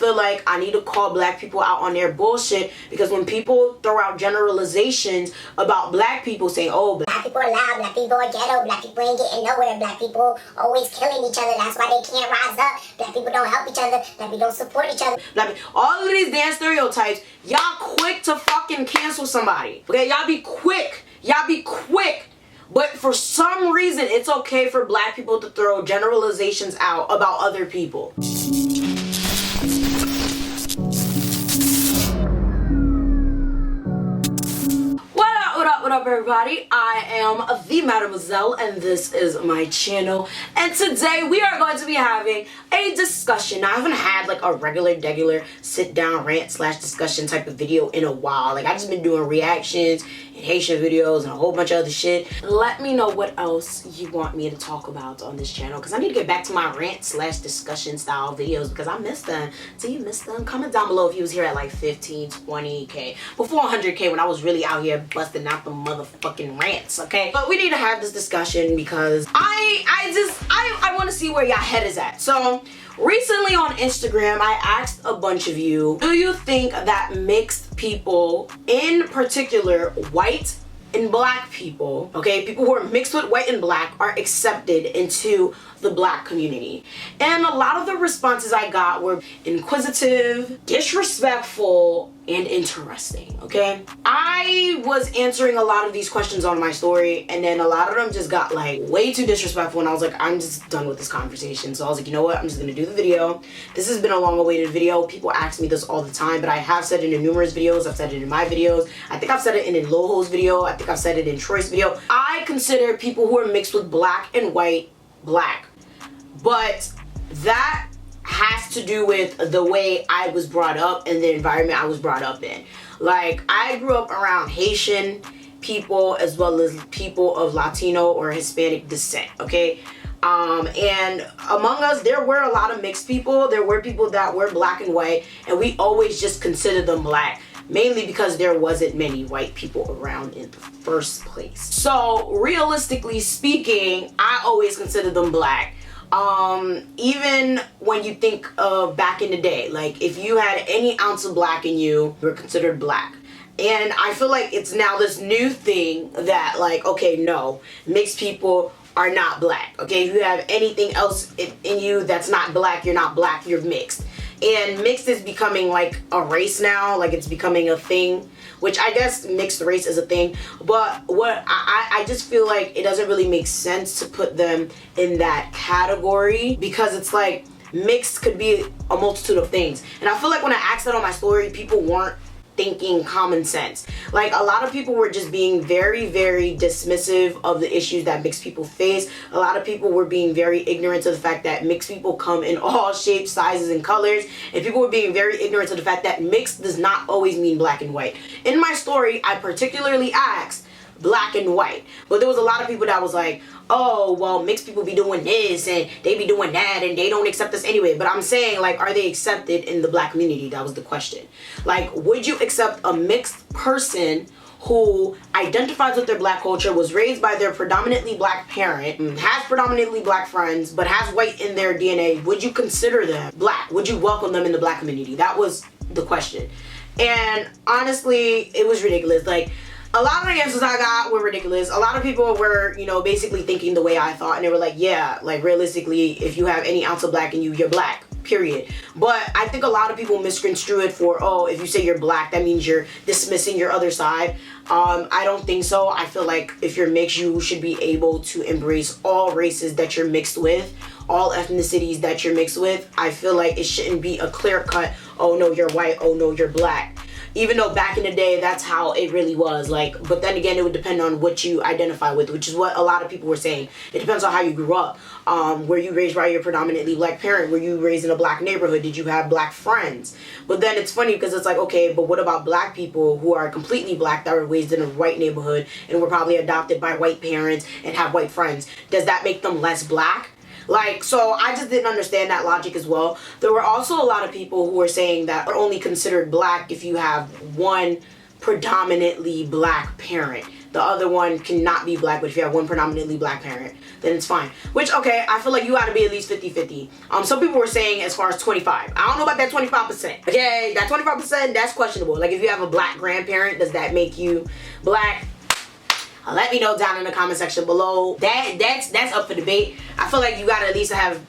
feel like I need to call black people out on their bullshit, because when people throw out generalizations about black people saying, oh, black people are loud, black people are ghetto, black people ain't getting nowhere, black people always killing each other, that's why they can't rise up, black people don't help each other, black people don't support each other. All of these damn stereotypes, y'all quick to fucking cancel somebody. Okay, y'all be quick. Y'all be quick. But for some reason, it's okay for black people to throw generalizations out about other people. What up everybody? I am the Mademoiselle and this is my channel, and today we are going to be having a discussion. Now, I haven't had like a regular sit down rant / discussion type of video in a while. Like, I've just been doing reactions and Haitian videos and a whole bunch of other shit. Let me know what else you want me to talk about on this channel, because I need to get back to my rant / discussion style videos because I miss them. Do you miss them? Comment down below if you was here at like 15, 20k, before 100k, when I was really out here busting out the motherfucking rants, okay? But we need to have this discussion because I want to see where y'all head is at. So recently on Instagram, I asked a bunch of you, do you think that mixed people, in particular white and black people, okay, people who are mixed with white and black, are accepted into the black community? And a lot of the responses I got were inquisitive, disrespectful, and interesting, okay? I was answering a lot of these questions on my story, and then a lot of them just got like way too disrespectful, and I was like, I'm just done with this conversation. So I was like, you know what, I'm just gonna do the video. This has been a long awaited video. People ask me this all the time, but I have said it in numerous videos. I've said it in my videos. I think I've said it in Loho's video. I think I've said it in Troy's video. I consider people who are mixed with black and white black, but that has to do with the way I was brought up and the environment I was brought up in. Like, I grew up around Haitian people as well as people of Latino or Hispanic descent, okay? And among us, there were a lot of mixed people. There were people that were black and white, and we always just considered them black, mainly because there wasn't many white people around in the first place. So realistically speaking, I always considered them black. Even when you think of back in the day, like if you had any ounce of black in you, you were considered black. And I feel like it's now this new thing that, like, okay, no, mixed people are not black, okay? If you have anything else in you that's not black, you're not black, you're mixed. And mixed is becoming like a race now, like it's becoming a thing, which I guess mixed race is a thing, but what I just feel like it doesn't really make sense to put them in that category, because it's like mixed could be a multitude of things. And I feel like when I asked that on my story, people weren't thinking common sense. Like, a lot of people were just being very dismissive of the issues that mixed people face. A lot of people were being very ignorant to the fact that mixed people come in all shapes, sizes, and colors. And people were being very ignorant to the fact that mixed does not always mean black and white. In my story, I particularly asked black and white, but there was a lot of people that was like, oh, well, mixed people be doing this and they be doing that and they don't accept us anyway. But I'm saying, like, are they accepted in the black community? That was the question. Like, would you accept a mixed person who identifies with their black culture, was raised by their predominantly black parent, has predominantly black friends, but has white in their DNA? Would you consider them black? Would you welcome them in the black community? That was the question. And honestly, it was ridiculous. Like, a lot of the answers I got were ridiculous. A lot of people were, you know, basically thinking the way I thought, and they were like, yeah, like, realistically, if you have any ounce of black in you, you're black, period. But I think a lot of people misconstrue it for, oh, if you say you're black, that means you're dismissing your other side. I don't think so. I feel like if you're mixed, you should be able to embrace all races that you're mixed with, all ethnicities that you're mixed with. I feel like it shouldn't be a clear cut, oh no, you're white, oh no, you're black. Even though back in the day, that's how it really was. Like, but then again, it would depend on what you identify with, which is what a lot of people were saying. It depends on how you grew up. Were you raised by your predominantly black parent? Were you raised in a black neighborhood? Did you have black friends? But then it's funny because it's like, okay, but what about black people who are completely black that were raised in a white neighborhood and were probably adopted by white parents and have white friends? Does that make them less black? Like, so I just didn't understand that logic as well. There were also a lot of people who were saying that are only considered black if you have one predominantly black parent. the other one cannot be black, but if you have one predominantly black parent, then it's fine. Which, okay, I feel like you gotta be at least 50-50. Some people were saying as far as 25. I don't know about that 25%. Okay, that 25%, that's questionable. Like, if you have a black grandparent, does that make you black? Let me know down in the comment section below. That's up for debate. I feel like you gotta at least have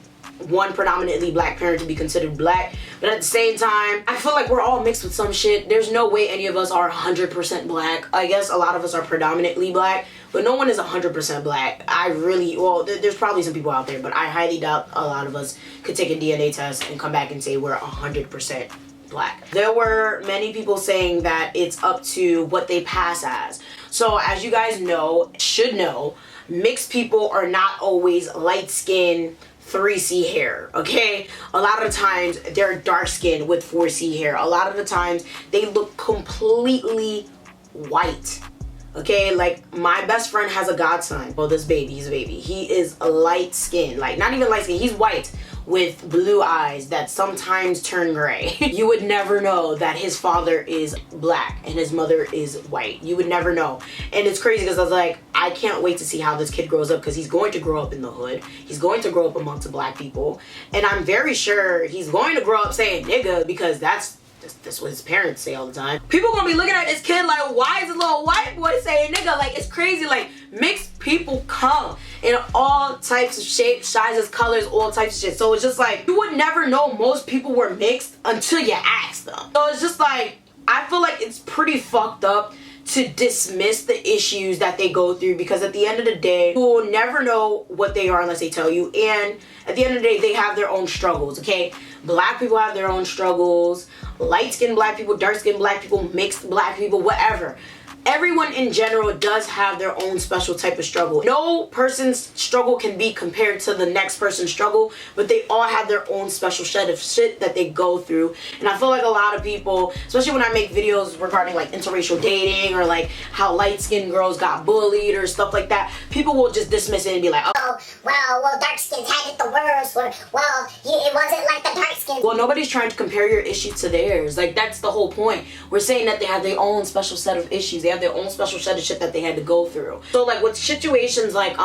one predominantly black parent to be considered black, but at the same time, I feel like we're all mixed with some shit. There's no way any of us are 100% black. I guess a lot of us are predominantly black, but no one is 100% black. Well, there's probably some people out there, but I highly doubt a lot of us could take a DNA test and come back and say we're 100% black. There were many people saying that it's up to what they pass as. So as you guys should know, mixed people are not always light skinned 3C hair, okay? A lot of the times they're dark skinned with 4C hair. A lot of the times they look completely white, okay? Like, my best friend has a godson. Well, he's a baby. He is a light skinned, like not even light skinned, he's white with blue eyes that sometimes turn gray. You would never know that his father is black and his mother is white. You would never know. And it's crazy because I was like, I can't wait to see how this kid grows up, because he's going to grow up in the hood. He's going to grow up amongst black people. And I'm very sure he's going to grow up saying nigga, because that's what his parents say all the time. People gonna be looking at this kid like, why is a little white boy saying nigga? Like, it's crazy. Like, mixed people come in all types of shapes, sizes, colors, all types of shit. So it's just like, you would never know most people were mixed until you ask them. So it's just like, I feel like it's pretty fucked up to dismiss the issues that they go through, because at the end of the day, you will never know what they are unless they tell you. And at the end of the day, they have their own struggles, okay? Black people have their own struggles. Light-skinned black people, dark-skinned black people, mixed black people, whatever. Everyone in general does have their own special type of struggle. No person's struggle can be compared to the next person's struggle, but they all have their own special set of shit that they go through. And I feel like a lot of people, especially when I make videos regarding like interracial dating or like how light-skinned girls got bullied or stuff like that, people will just dismiss it and be like, oh, well, dark skins had it the worst, or, well, it wasn't like the dark skins. Well, nobody's trying to compare your issue to theirs. Like, that's the whole point. We're saying that they have their own special set of issues. They have their own special set of shit that they had to go through. So like with situations like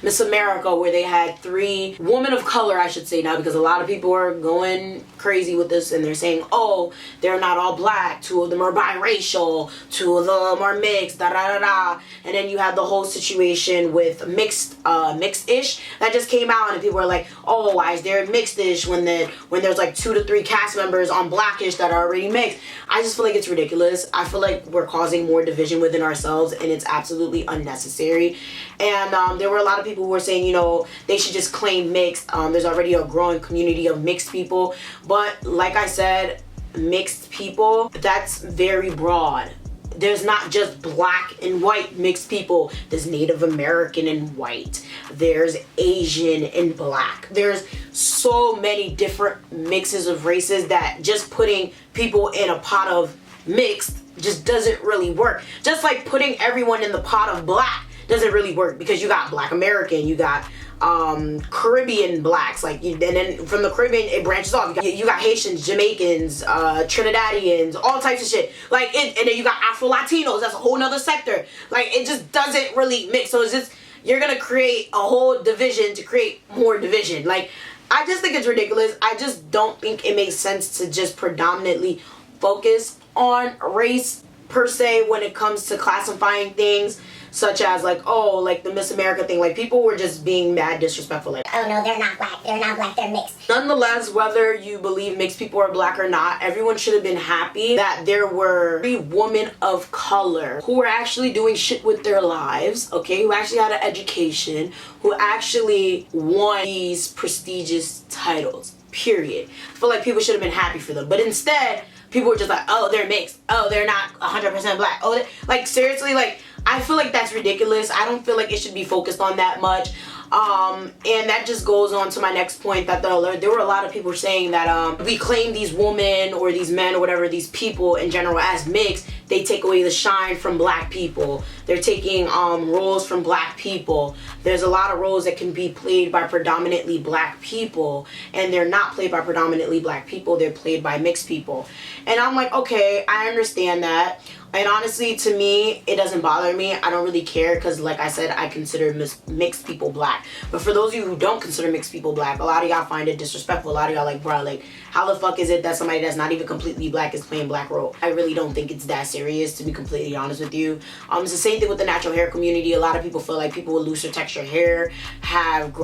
Miss America, where they had 3 women of color, I should say now, because a lot of people are going crazy with this and they're saying, oh, they're not all black, 2 of them are biracial, 2 of them are mixed, da da da da. And then you had the whole situation with mixed-ish that just came out, and people are like, oh, why is there mixed-ish when there's like 2 to 3 cast members on Blackish that are already mixed? I just feel like it's ridiculous. I feel like we're causing more division within ourselves, and it's absolutely unnecessary. And there were a lot of people who were saying, you know, they should just claim mixed. There's already a growing community of mixed people, but like I said, mixed people, that's very broad. There's not just black and white mixed people. There's Native American and white. There's Asian and black. There's so many different mixes of races that just putting people in a pot of mixed just doesn't really work. Just like putting everyone in the pot of black doesn't really work, because you got Black American, you got Caribbean blacks, like, and then from the Caribbean it branches off. You got Haitians, Jamaicans, Trinidadians, all types of shit. Like, and then you got Afro Latinos. That's a whole nother sector. Like, it just doesn't really mix. So it's just, you're gonna create a whole division to create more division. Like, I just think it's ridiculous. I just don't think it makes sense to just predominantly focus on race per se when it comes to classifying things, such as like, oh, like the Miss America thing. Like, people were just being mad disrespectful. Like, oh no, they're not black, they're mixed. Nonetheless, whether you believe mixed people are black or not, everyone should have been happy that there were 3 women of color who were actually doing shit with their lives, okay, who actually had an education, who actually won these prestigious titles, period. I feel like people should have been happy for them, but instead, people were just like, oh, they're mixed, oh, they're not 100% black, oh, like, seriously, like, I feel like that's ridiculous. I don't feel like it should be focused on that much. And that just goes on to my next point, that there were a lot of people saying that we claim these women or these men or whatever, these people in general, as mixed, they take away the shine from black people. They're taking roles from black people. There's a lot of roles that can be played by predominantly black people, and they're not played by predominantly black people, they're played by mixed people. And I'm like, okay, I understand that. And honestly, to me, it doesn't bother me. I don't really care because, like I said, I consider mixed people black. But for those of you who don't consider mixed people black, a lot of y'all find it disrespectful. A lot of y'all like, bro, like, how the fuck is it that somebody that's not even completely black is playing black role? I really don't think it's that serious, to be completely honest with you. It's the same thing with the natural hair community. A lot of people feel like people with looser texture hair have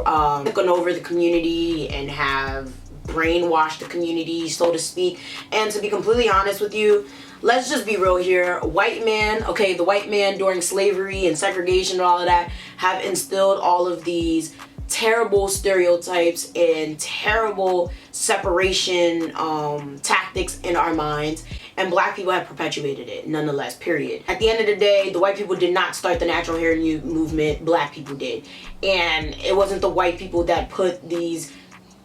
taken over the community and have brainwashed the community, so to speak. And to be completely honest with you, let's just be real here. White man, okay, the white man during slavery and segregation and all of that have instilled all of these terrible stereotypes and terrible separation tactics in our minds, and black people have perpetuated it nonetheless, period. At the end of the day, the white people did not start the natural hair movement, black people did. And it wasn't the white people that put these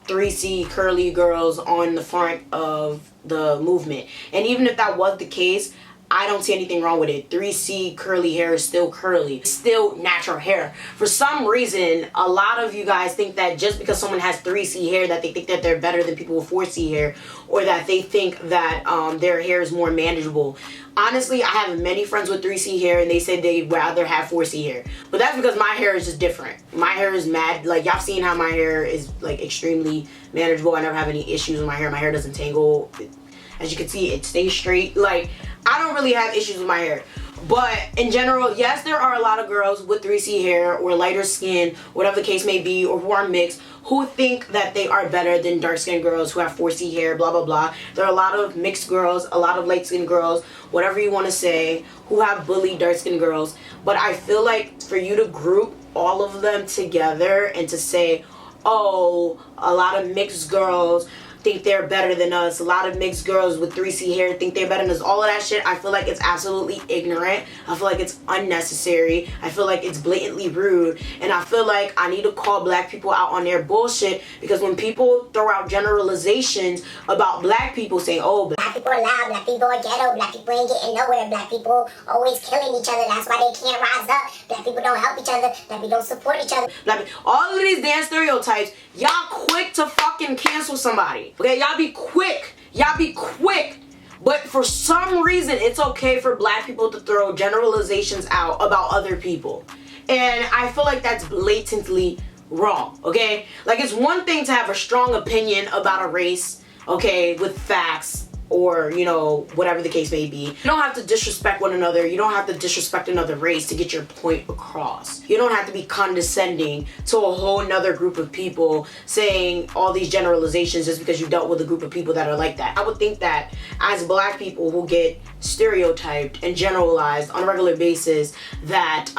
3C curly girls on the front of the movement. And even if that was the case, I don't see anything wrong with it. 3C curly hair is still curly. It's still natural hair. For some reason, a lot of you guys think that just because someone has 3C hair that they think that they're better than people with 4C hair, or that they think that their hair is more manageable. Honestly, I have many friends with 3C hair and they say they'd rather have 4C hair. But that's because my hair is just different. My hair is mad. Like, y'all seen how my hair is like extremely manageable. I never have any issues with my hair. My hair doesn't tangle. As you can see, it stays straight. Like, I don't really have issues with my hair. But in general, yes, there are a lot of girls with 3C hair or lighter skin, whatever the case may be, or who are mixed, who think that they are better than dark-skinned girls who have 4C hair, blah, blah, blah. There are a lot of mixed girls, a lot of light-skinned girls, whatever you want to say, who have bullied dark-skinned girls. But I feel like for you to group all of them together and to say, oh, a lot of mixed girls think they're better than us, a lot of mixed girls with 3C hair think they're better than us, all of that shit, I feel like it's absolutely ignorant. I feel like it's unnecessary. I feel like it's blatantly rude, and I feel like I need to call black people out on their bullshit, because when people throw out generalizations about black people saying, oh, black people are loud, black people are ghetto, black people ain't getting nowhere, black people always killing each other, that's why they can't rise up, black people don't help each other, black people don't support each other. All of these damn stereotypes, y'all quick to fucking cancel somebody. Okay, y'all be quick. Y'all be quick. But for some reason, it's okay for black people to throw generalizations out about other people. And I feel like that's blatantly wrong, okay? Like, it's one thing to have a strong opinion about a race, okay, with facts, or, you know, whatever the case may be. You don't have to disrespect one another. You don't have to disrespect another race to get your point across. You don't have to be condescending to a whole nother group of people saying all these generalizations just because you dealt with a group of people that are like that. I would think that as black people who get stereotyped and generalized on a regular basis, that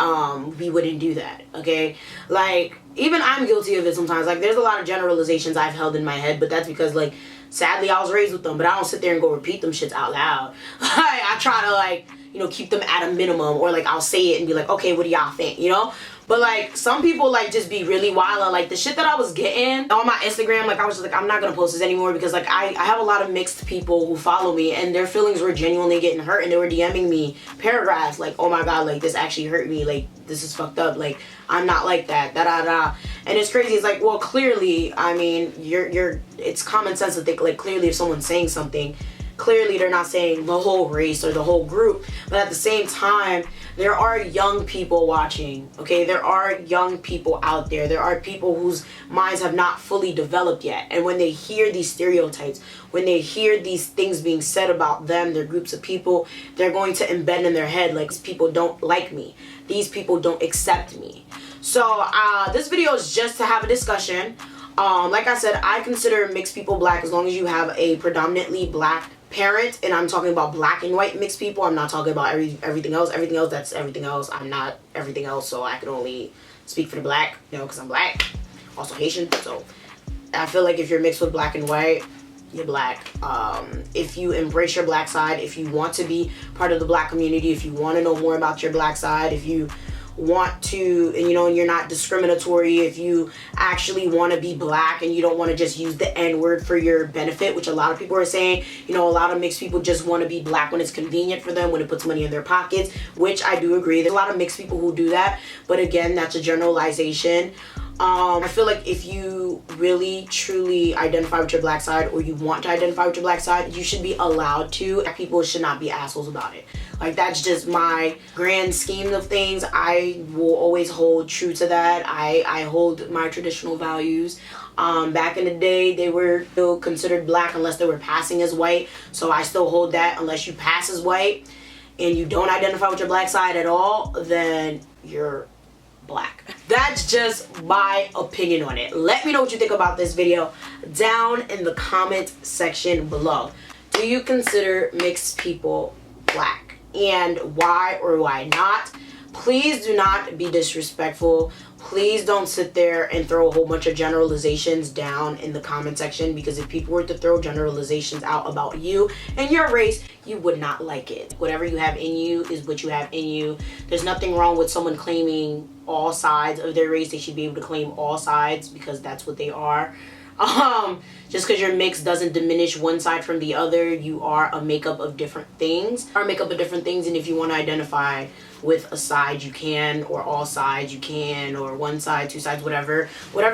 we wouldn't do that, okay? Like, even I'm guilty of it sometimes. Like, there's a lot of generalizations I've held in my head, but that's because, like, sadly, I was raised with them, but I don't sit there and go repeat them shits out loud. I try to, like, you know, keep them at a minimum, or, like, I'll say it and be like, okay, what do y'all think, you know? But, like, some people, like, just be really wild. And, like, the shit that I was getting on my Instagram, like, I was just like, I'm not gonna post this anymore, because, like, I have a lot of mixed people who follow me, and their feelings were genuinely getting hurt, and they were DMing me paragraphs like, oh my god, like, this actually hurt me, like, this is fucked up, like, I'm not like that, da-da-da. And it's crazy. It's like, well, clearly, I mean, it's common sense to think, like, clearly if someone's saying something, clearly they're not saying the whole race or the whole group. But at the same time, there are young people watching, okay? There are young people out there. There are people whose minds have not fully developed yet. And when they hear these stereotypes, when they hear these things being said about them, their groups of people, they're going to embed in their head, like, these people don't like me. These people don't accept me. So this video is just to have a discussion. Like I said, I consider mixed people black as long as you have a predominantly black parent, and I'm talking about black and white mixed people. I'm not talking about everything else. Everything else, that's everything else. I'm not everything else, so I can only speak for the black, you know, because I'm black. Also Haitian, so I feel like if you're mixed with black and white, you're black. If you embrace your black side, if you want to be part of the black community, if you want to know more about your black side, if you want to, and you're not discriminatory, if you actually want to be black and you don't want to just use the N-word for your benefit, which a lot of people are saying. A lot of mixed people just want to be black when it's convenient for them, when it puts money in their pockets, which I do agree. There's a lot of mixed people who do that, but again, that's a generalization. I feel like if you really truly identify with your black side, or you want to identify with your black side, you should be allowed to. People should not be assholes about it. Like, that's just my grand scheme of things. I will always hold true to that. I hold my traditional values. Back in the day, they were still considered black unless they were passing as white. So I still hold that. Unless you pass as white and you don't identify with your black side at all, then you're black. That's just my opinion on it. Let me know what you think about this video down in the comment section below. Do you consider mixed people black, and why or why not? Please do not be disrespectful. Please don't sit there and throw a whole bunch of generalizations down in the comment section, because if people were to throw generalizations out about you and your race, you would not like it. Whatever you have in you is what you have in you. There's nothing wrong with someone claiming all sides of their race. They should be able to claim all sides, because that's what they are. Just because you're mixed doesn't diminish one side from the other. You are a makeup of different things. And if you want to identify with a side, you can, or all sides you can, or one side, two sides, whatever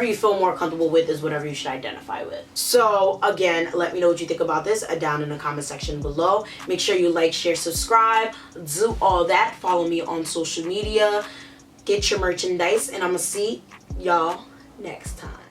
you feel more comfortable with is whatever you should identify with. So again, let me know what you think about this down in the comment section below. Make sure you like, share, subscribe, do all that. Follow me on social media, get your merchandise, and I'm gonna see y'all next time.